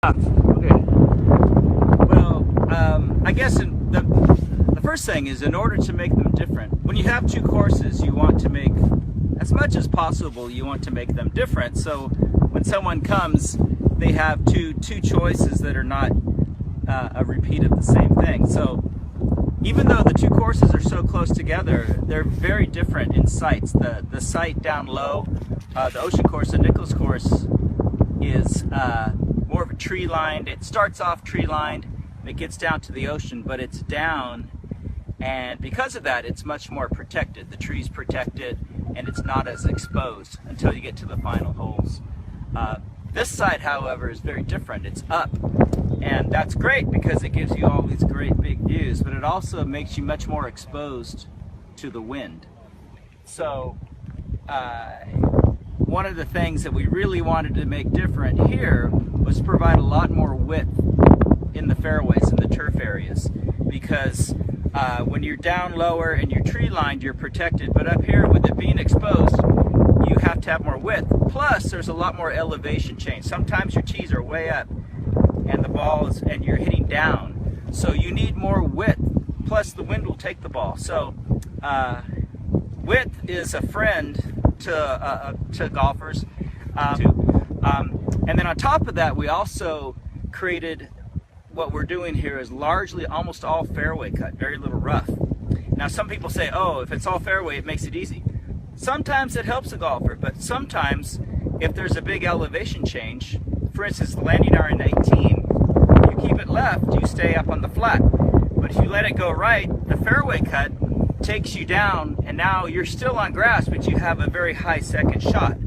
Okay. Well, I guess the first thing is, in order to make them different, when you have two courses, you want to make, as much as possible, you want to make them different. So when someone comes, they have two choices that are not a repeat of the same thing. So even though the two courses are so close together, they're very different in sites. The site down low, the ocean course, the Nicklaus course, is more of a tree lined. It starts off tree lined, it gets down to the ocean, but it's down, and because of that, it's much more protected. The tree's protected, and it's not as exposed until you get to the final holes. This site, however, is very different. It's up, and that's great because it gives you all these great big views, but it also makes you much more exposed to the wind. So one of the things that we really wanted to make different here was provide a lot more width in the fairways, in the turf areas, because when you're down lower and you're tree lined, you're protected, but up here with it being exposed, you have to have more width. Plus there's a lot more elevation change. Sometimes your tees are way up and the balls, and you're hitting down, so you need more width, plus the wind will take the ball. So width is a friend to golfers. And then on top of that, we also created, what we're doing here is largely almost all fairway cut, very little rough. Now some people say, oh, if it's all fairway, it makes it easy. Sometimes it helps a golfer, but sometimes if there's a big elevation change, for instance, the landing iron 18, you keep it left, you stay up on the flat. But if you let it go right, the fairway cut takes you down, and now you're still on grass, but you have a very high second shot.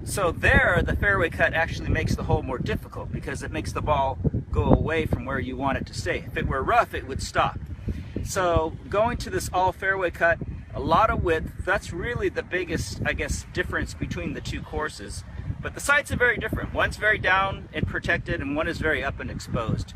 So there, the fairway cut actually makes the hole more difficult because it makes the ball go away from where you want it to stay. If it were rough, it would stop. So going to this all fairway cut, a lot of width, that's really the biggest, I guess, difference between the two courses. But the sites are very different. One's very down and protected, and one is very up and exposed.